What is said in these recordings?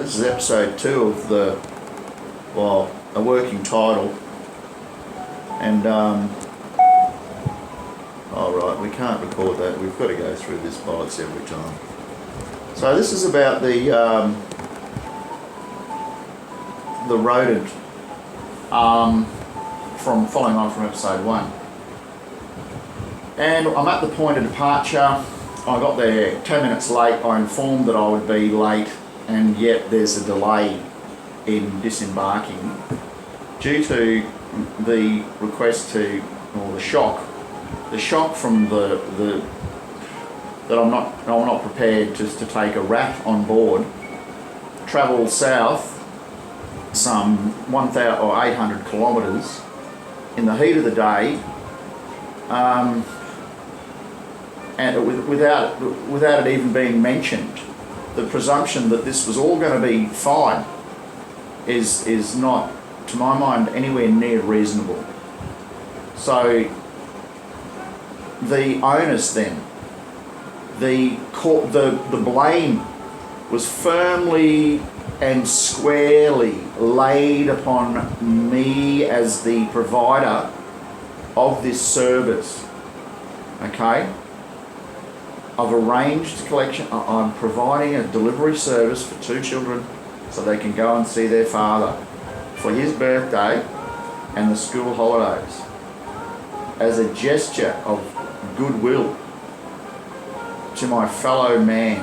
This is episode 2 of a working title. And, alright, we can't record that. We've got to go through this bollocks every time. So this is about the rodent, from following on from episode 1. And I'm at the point of departure. I got there 10 minutes late. I informed that I would be late, and yet there's a delay in disembarking due to the request to, or the shock from the that I'm not prepared just to take a rat on board. Travel south some 1,000 or 800 kilometres in the heat of the day, and without it even being mentioned. The presumption that this was all going to be fine is not, to my mind, anywhere near reasonable. So the onus then, the blame was firmly and squarely laid upon me as the provider of this service. Okay? I've arranged collection. I'm providing a delivery service for 2 children so they can go and see their father for his birthday and the school holidays as a gesture of goodwill to my fellow man.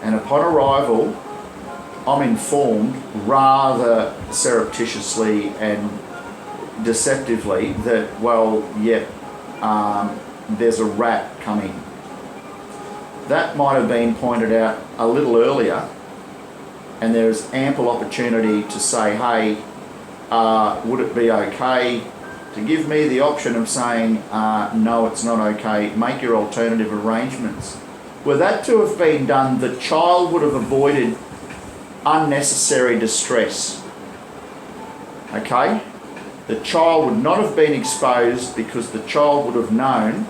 And upon arrival, I'm informed rather surreptitiously and deceptively that, there's a rat coming. That might have been pointed out a little earlier, and there's ample opportunity to say, hey, would it be okay to give me the option of saying, no, it's not okay, make your alternative arrangements. Were that to have been done, the child would have avoided unnecessary distress. Okay? The child would not have been exposed because the child would have known,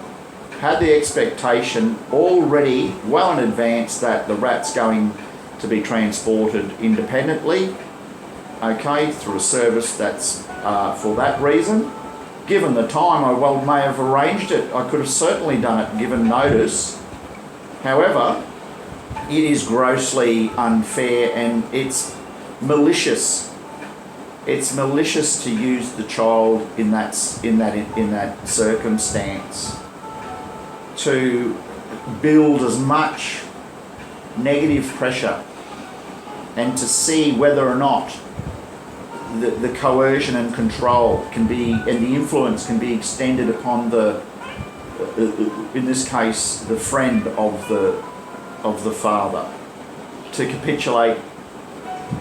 had the expectation already well in advance that the rat's going to be transported independently, okay, through a service that's for that reason. Given the time, I well may have arranged it. I could have certainly done it given notice. However, it is grossly unfair and it's malicious. It's malicious to use the child in that circumstance to build as much negative pressure and to see whether or not the coercion and control can be, and the influence can be extended upon in this case, the friend of the father, to capitulate,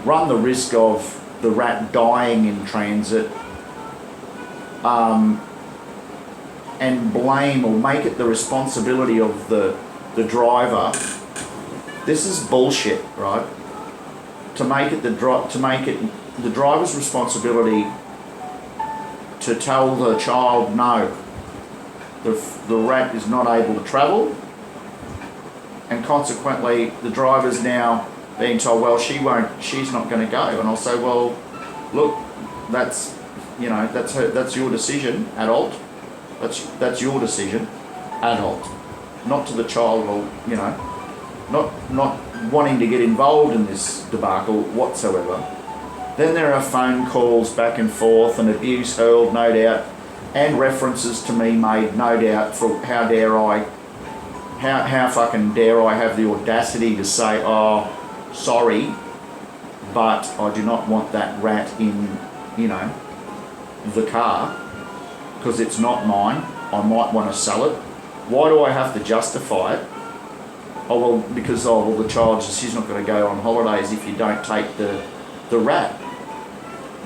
run the risk of the rat dying in transit, and blame or make it the responsibility of the driver. This is bullshit, right? To make it the driver's responsibility to tell the child, no, the rat is not able to travel, and consequently the driver's now being told, well, she's not going to go. And I'll say, well, look, that's your decision, adult. That's your decision, adult. Not to the child, or not wanting to get involved in this debacle whatsoever. Then there are phone calls back and forth and abuse hurled, no doubt, and references to me made, no doubt, for how fucking dare I have the audacity to say, oh, sorry, but I do not want that rat in, the car, because it's not mine. I might want to sell it. Why do I have to justify it? Oh, well, because the child says she's not going to go on holidays if you don't take the rat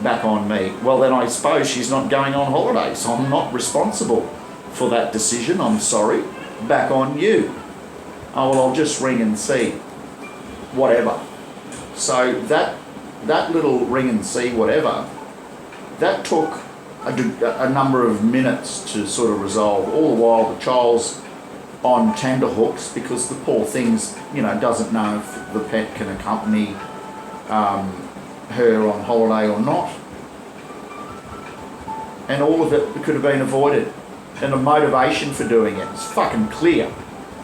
back on me. Well, then I suppose she's not going on holidays. So I'm not responsible for that decision. I'm sorry. Back on you. Oh, well, I'll just ring and see. Whatever. So that little ring and see whatever, that took a number of minutes to sort of resolve. All the while the child's on tenterhooks because the poor thing's, doesn't know if the pet can accompany her on holiday or not. And all of it could have been avoided. And the motivation for doing it is fucking clear.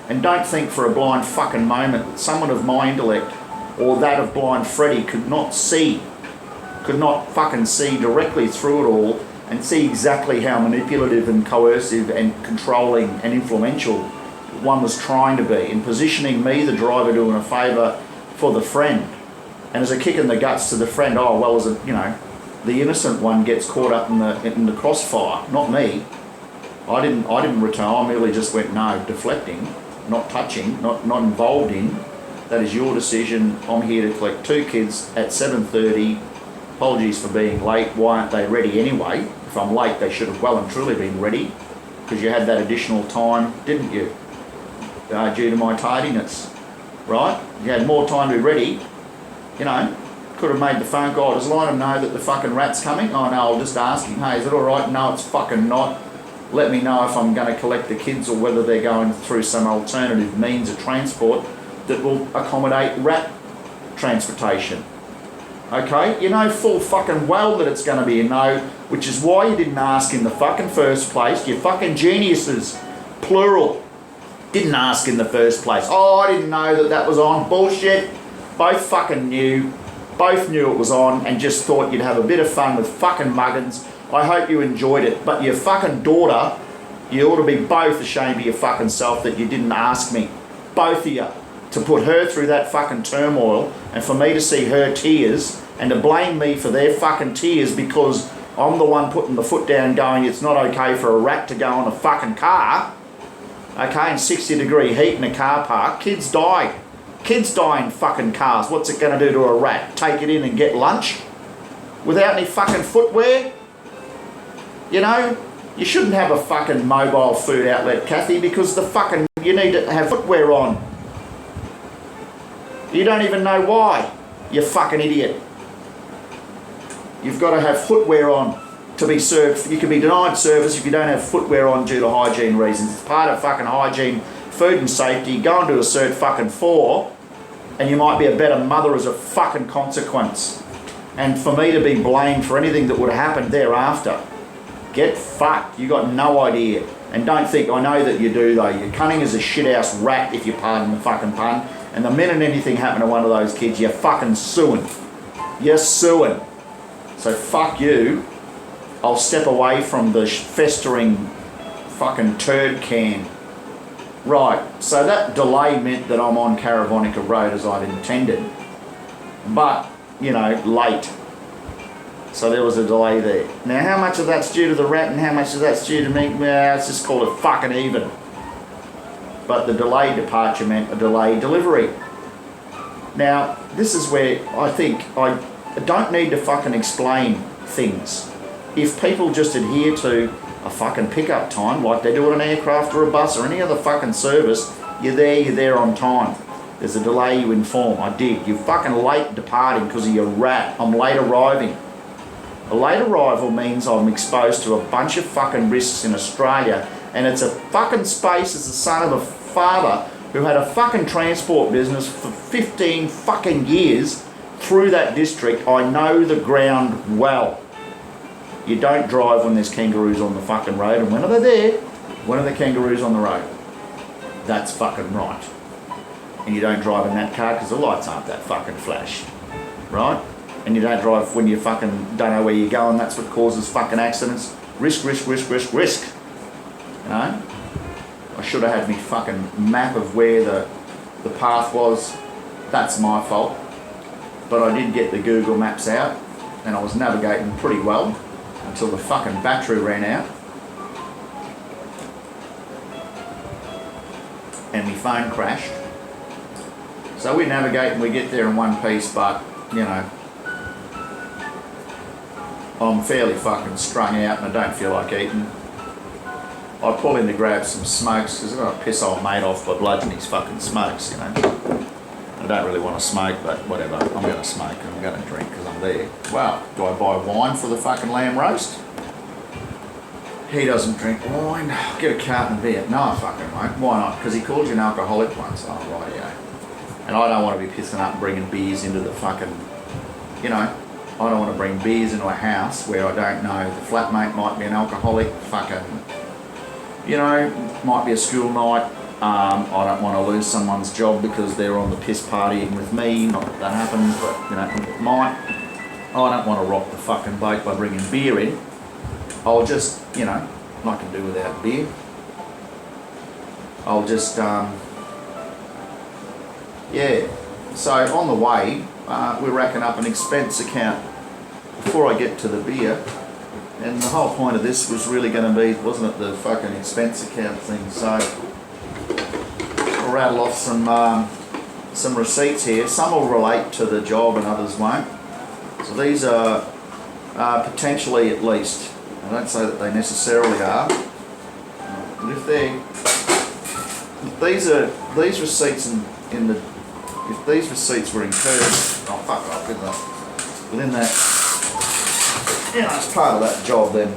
And don't think for a blind fucking moment that someone of my intellect or that of blind Freddy could not fucking see directly through it all and see exactly how manipulative and coercive and controlling and influential one was trying to be in positioning me, the driver, doing a favour for the friend. And as a kick in the guts to the friend, oh, well, as a, you know, the innocent one gets caught up in the crossfire, not me. I didn't return. I merely just went, no, deflecting, not touching, not involved in. That is your decision. I'm here to collect 2 kids at 7:30. Apologies for being late. Why aren't they ready anyway? If I'm late, they should have well and truly been ready, because you had that additional time, didn't you? Due to my tardiness, right? You had more time to be ready. You know, could have made the phone call. Just let them know that the fucking rat's coming. Oh no, I'll just ask him, hey, is it all right? No, it's fucking not. Let me know if I'm going to collect the kids or whether they're going through some alternative means of transport that will accommodate rat transportation. Okay? You know full fucking well that it's going to be a no, which is why you didn't ask in the fucking first place. You fucking geniuses, plural, didn't ask in the first place. Oh, I didn't know that was on. Bullshit. Both fucking knew. Both knew it was on and just thought you'd have a bit of fun with fucking muggins. I hope you enjoyed it. But your fucking daughter, you ought to be both ashamed of your fucking self that you didn't ask me. Both of you. To put her through that fucking turmoil and for me to see her tears and to blame me for their fucking tears because I'm the one putting the foot down going, it's not okay for a rat to go on a fucking car. Okay, in 60-degree heat in a car park. Kids die. Kids die in fucking cars. What's it going to do to a rat? Take it in and get lunch? Without any fucking footwear? You know, you shouldn't have a fucking mobile food outlet, Kathy, because you need to have footwear on. You don't even know why, you fucking idiot. You've got to have footwear on to be served. You can be denied service if you don't have footwear on due to hygiene reasons. It's part of fucking hygiene, food and safety. Go and do a cert fucking 4 and you might be a better mother as a fucking consequence. And for me to be blamed for anything that would have happened thereafter, get fucked. You got no idea. And don't think, I know that you do though. You're cunning as a shithouse rat, if you pardon the fucking pun. And the minute anything happened to one of those kids, you're fucking suing. You're suing. So fuck you. I'll step away from the festering fucking turd can. Right, so that delay meant that I'm on Caravonica Road as I'd intended. But, you know, late. So there was a delay there. Now how much of that's due to the rat and how much of that's due to me? Well, let's just call it fucking even. But the delayed departure meant a delayed delivery. Now, this is where I think I don't need to fucking explain things. If people just adhere to a fucking pickup time like they do on an aircraft or a bus or any other fucking service, you're there on time. There's a delay, you inform. I did. You're fucking late departing because of your rat. I'm late arriving. A late arrival means I'm exposed to a bunch of fucking risks in Australia, and it's a fucking space as the son of a father who had a fucking transport business for 15 fucking years through that district. I know the ground well. You don't drive when there's kangaroos on the fucking road, and when are they there? When are the kangaroos on the road? That's fucking right. And you don't drive in that car because the lights aren't that fucking flash, right? And you don't drive when you fucking don't know where you're going. That's what causes fucking accidents. Risk. You know? I should have had me fucking map of where the path was. That's my fault. But I did get the Google Maps out and I was navigating pretty well until the fucking battery ran out. And my phone crashed. So we navigate and we get there in one piece, but, you know, I'm fairly fucking strung out and I don't feel like eating. I pull in to grab some smokes because I've got to piss old mate off by bludgeoning his fucking smokes, you know. I don't really want to smoke, but whatever. I'm going to smoke and I'm going to drink because I'm there. Well, do I buy wine for the fucking lamb roast? He doesn't drink wine. I'll get a carton of beer. No, I fucking won't. Why not? Because he called you an alcoholic once. Oh, right, yeah. And I don't want to be pissing up and bringing beers into the fucking you know, I don't want to bring beers into a house where I don't know the flatmate might be an alcoholic, fucking, you know, might be a school night. I don't want to lose someone's job because they're on the piss partying with me. Not that that happens, but you know, it might. I don't want to rock the fucking boat by bringing beer in. I'll just, you know, I can do without beer. I'll just, yeah. So on the way, we're racking up an expense account before I get to the beer. And the whole point of this was really going to be, wasn't it, the fucking expense account thing. So I'll rattle off some receipts here. Some will relate to the job and others won't. So these are potentially, at least, I don't say that they necessarily are, but if they're, these receipts in the, if these receipts were incurred, oh fuck off, within that, you know, as part of that job, then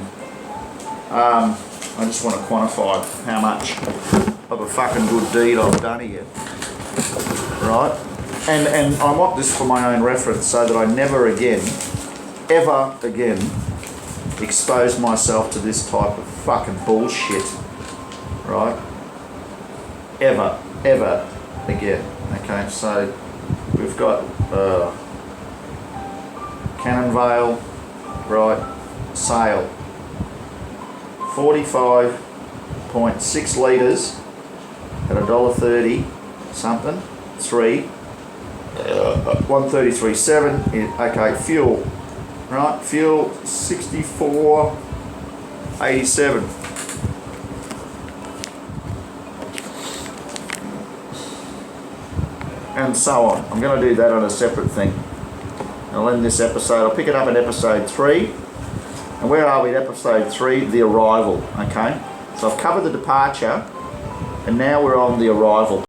I just want to quantify how much of a fucking good deed I've done here, right? And I want this for my own reference so that I never again, ever again, expose myself to this type of fucking bullshit, right? Ever again. Okay, so we've got Cannon Vale, right, sale, 45.6 litres at $1.30 something, 133.7. Okay, fuel, right, fuel 64.87. And so on. I'm going to do that on a separate thing. I'll end this episode. I'll pick it up in episode 3. And where are we at episode 3? The arrival. Okay. So I've covered the departure, and now we're on the arrival.